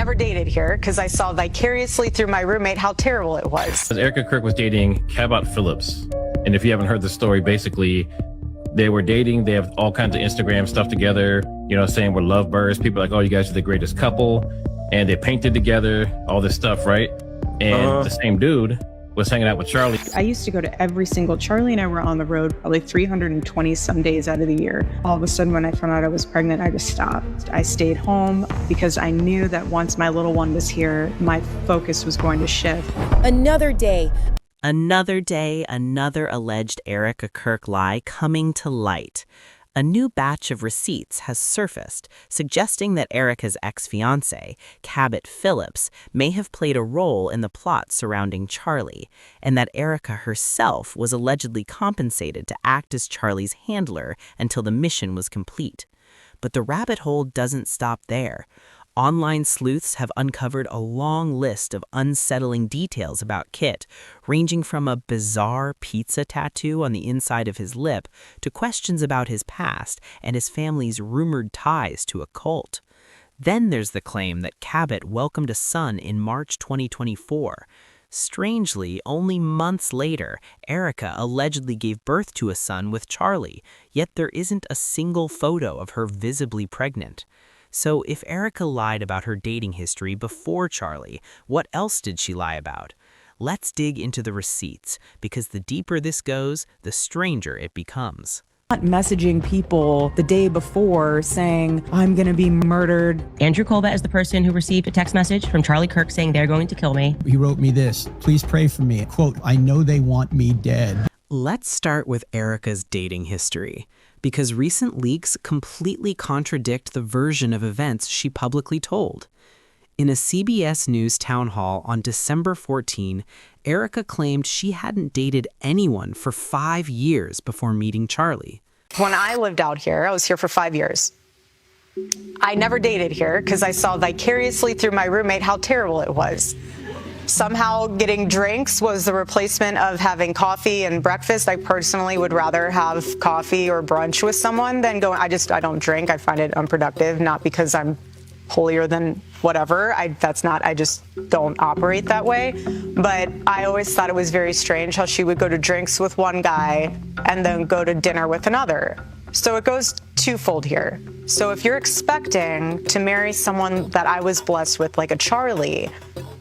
never dated here because I saw vicariously through my roommate how terrible it was. Erika Kirk was dating Cabot Phillips. And if you haven't heard the story, basically, they were dating. They have all kinds of Instagram stuff together, saying we're lovebirds. People are like, oh, you guys are the greatest couple. And they painted together, all this stuff, right? And the same dude was hanging out with Charlie. I used to go to every single, Charlie and I were on the road probably 320 some days out of the year. All of a sudden when I found out I was pregnant, I just stopped. I stayed home because I knew that once my little one was here, my focus was going to shift. Another day, another alleged Erika Kirk lie coming to light. A new batch of receipts has surfaced, suggesting that Erika's ex-fiancé, Cabot Phillips, may have played a role in the plot surrounding Charlie, and that Erika herself was allegedly compensated to act as Charlie's handler until the mission was complete. But the rabbit hole doesn't stop there. Online sleuths have uncovered a long list of unsettling details about Kit, ranging from a bizarre pizza tattoo on the inside of his lip to questions about his past and his family's rumored ties to a cult. Then there's the claim that Cabot welcomed a son in March 2024. Strangely, only months later, Erika allegedly gave birth to a son with Charlie, yet there isn't a single photo of her visibly pregnant. So if Erika lied about her dating history before Charlie, what else did she lie about? Let's dig into the receipts, because the deeper this goes, the stranger it becomes. Not messaging people the day before saying, I'm going to be murdered. Andrew Colbert is the person who received a text message from Charlie Kirk saying they're going to kill me. He wrote me this, please pray for me. Quote, I know they want me dead. Let's start with Erika's dating history, because recent leaks completely contradict the version of events she publicly told. In a CBS News town hall on December 14, Erika claimed she hadn't dated anyone for 5 years before meeting Charlie. When I lived out here, I was here for 5 years. I never dated here because I saw vicariously through my roommate how terrible it was. Somehow getting drinks was the replacement of having coffee and breakfast. I personally would rather have coffee or brunch with someone than go. I don't drink. I find it unproductive, not because I'm holier than whatever. I just don't operate that way. But I always thought it was very strange how she would go to drinks with one guy and then go to dinner with another. So it goes twofold here. So if you're expecting to marry someone that I was blessed with, like a Charlie,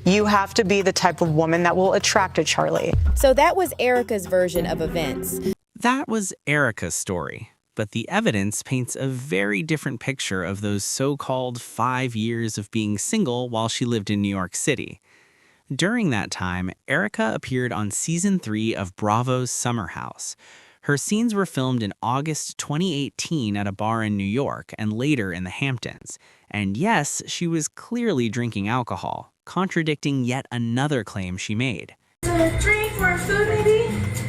you have to be the type of woman that will attract a Charlie. So that was Erika's version of events. That was Erika's story, but the evidence paints a very different picture of those so-called 5 years of being single while she lived in New York City. During that time, Erika appeared on Season 3 of Bravo's Summer House. Her scenes were filmed in August 2018 at a bar in New York and later in the Hamptons. And yes, she was clearly drinking alcohol, contradicting yet another claim she made. A drink or food, maybe?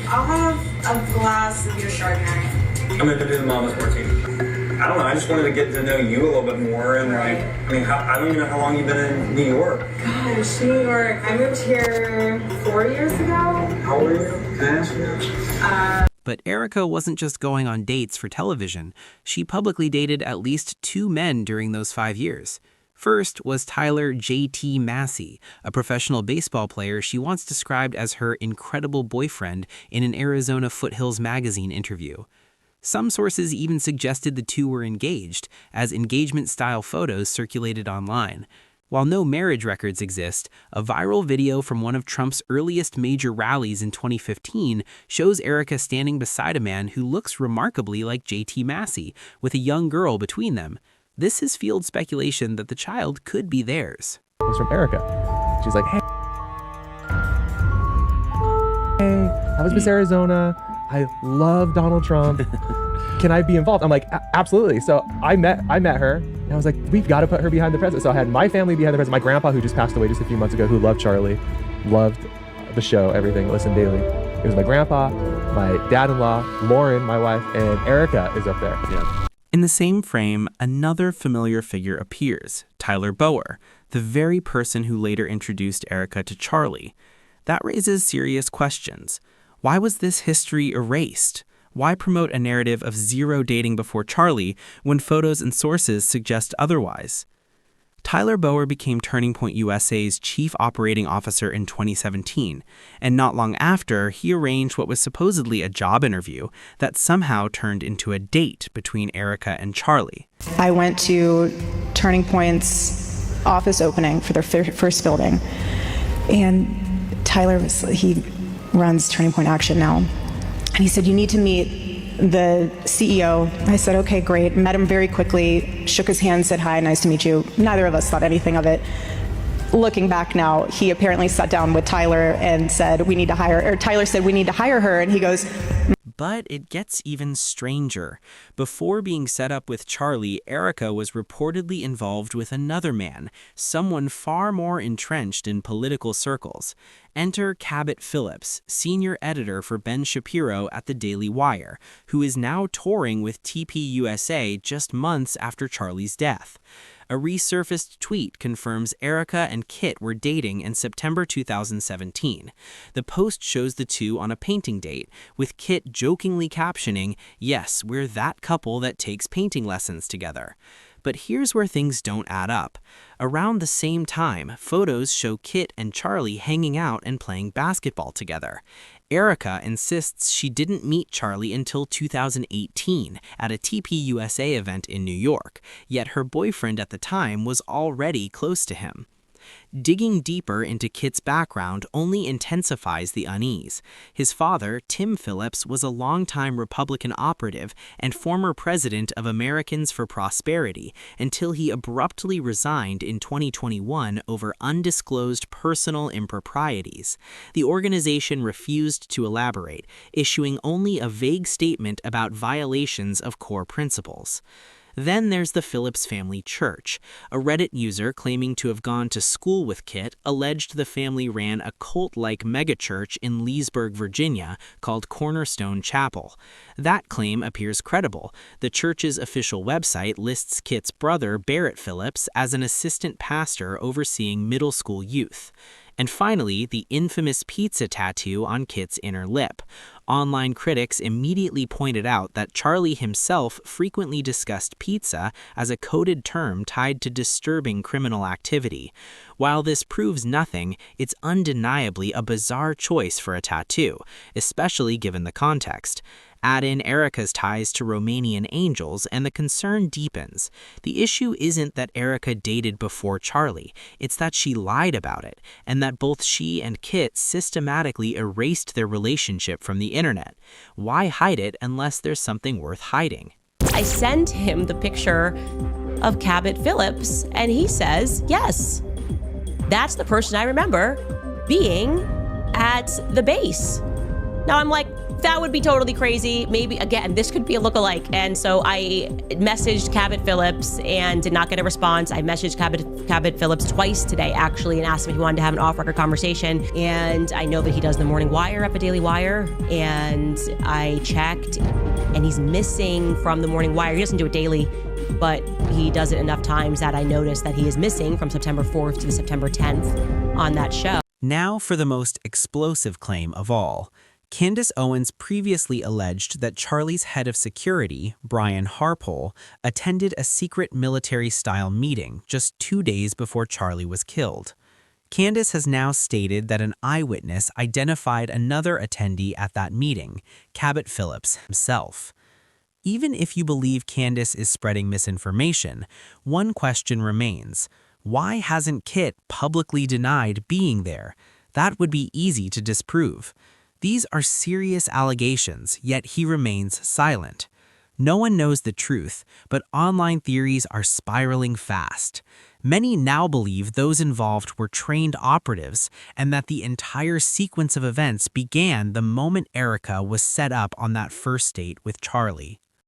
I'll have a glass of your Chardonnay. I'm going to do the Mama's Martini. I don't know, I just wanted to get to know you a little bit more. And I don't even know how long you've been in New York. Gosh, New York. I moved here 4 years ago. How old are you? Can I ask you? But Erika wasn't just going on dates for television. She publicly dated at least 2 men during those 5 years. First was Tyler J.T. Massey, a professional baseball player she once described as her incredible boyfriend in an Arizona Foothills magazine interview. Some sources even suggested the two were engaged, as engagement-style photos circulated online. While no marriage records exist, a viral video from one of Trump's earliest major rallies in 2015 shows Erika standing beside a man who looks remarkably like J.T. Massey, with a young girl between them. This has fueled speculation that the child could be theirs. It was from Erika. She's like, hey, I was Miss Arizona. I love Donald Trump. Can I be involved? I'm like, absolutely. So I met her, and I was like, we've got to put her behind the president. So I had my family behind the president. My grandpa, who just passed away just a few months ago, who loved Charlie, loved the show, everything, listened daily. It was my grandpa, my dad-in-law, Lauren, my wife, and Erika is up there. Yeah. In the same frame, another familiar figure appears, Tyler Bower, the very person who later introduced Erika to Charlie. That raises serious questions. Why was this history erased? Why promote a narrative of zero dating before Charlie when photos and sources suggest otherwise? Tyler Bower became Turning Point USA's chief operating officer in 2017, and not long after, he arranged what was supposedly a job interview that somehow turned into a date between Erika and Charlie. I went to Turning Point's office opening for their first building, and he runs Turning Point Action now, and he said, "You need to meet the CEO." I said, "Okay, great." Met him very quickly, shook his hand, said, "Hi, nice to meet you." Neither of us thought anything of it. Looking back now, he apparently sat down with Tyler and said, Tyler said, "We need to hire her," and he goes, But it gets even stranger. Before being set up with Charlie, Erika was reportedly involved with another man, someone far more entrenched in political circles. Enter Cabot Phillips, senior editor for Ben Shapiro at the Daily Wire, who is now touring with TPUSA just months after Charlie's death. A resurfaced tweet confirms Erika and Kit were dating in September 2017. The post shows the two on a painting date, with Kit jokingly captioning, "Yes, we're that couple that takes painting lessons together." But here's where things don't add up. Around the same time, photos show Kit and Charlie hanging out and playing basketball together. Erika insists she didn't meet Charlie until 2018 at a TPUSA event in New York, yet her boyfriend at the time was already close to him. Digging deeper into Kit's background only intensifies the unease. His father, Tim Phillips, was a longtime Republican operative and former president of Americans for Prosperity until he abruptly resigned in 2021 over undisclosed personal improprieties. The organization refused to elaborate, issuing only a vague statement about violations of core principles. Then there's the Phillips family church. A Reddit user claiming to have gone to school with Kit alleged the family ran a cult-like megachurch in Leesburg, Virginia, called Cornerstone Chapel. That claim appears credible. The church's official website lists Kit's brother, Barrett Phillips, as an assistant pastor overseeing middle school youth. And finally, the infamous pizza tattoo on Kit's inner lip. Online critics immediately pointed out that Charlie himself frequently discussed pizza as a coded term tied to disturbing criminal activity. While this proves nothing, it's undeniably a bizarre choice for a tattoo, especially given the context. Add in Erika's ties to Romanian angels, and the concern deepens. The issue isn't that Erika dated before Charlie, it's that she lied about it, and that both she and Kit systematically erased their relationship from the internet. Why hide it unless there's something worth hiding? I send him the picture of Cabot Phillips, and he says, yes, that's the person I remember being at the base. Now I'm like, that would be totally crazy. Maybe, again, this could be a lookalike. And so I messaged Cabot Phillips and did not get a response. I messaged Cabot Phillips twice today, actually, and asked him if he wanted to have an off-record conversation. And I know that he does the morning wire at the Daily Wire. And I checked, and he's missing from the morning wire. He doesn't do it daily, but he does it enough times that I noticed that he is missing from September 4th to September 10th on that show. Now for the most explosive claim of all. Candace Owens previously alleged that Charlie's head of security, Brian Harpole, attended a secret military-style meeting just 2 days before Charlie was killed. Candace has now stated that an eyewitness identified another attendee at that meeting, Cabot Phillips himself. Even if you believe Candace is spreading misinformation, one question remains. Why hasn't Kit publicly denied being there? That would be easy to disprove. These are serious allegations, yet he remains silent. No one knows the truth, but online theories are spiraling fast. Many now believe those involved were trained operatives and that the entire sequence of events began the moment Erika was set up on that first date with Charlie.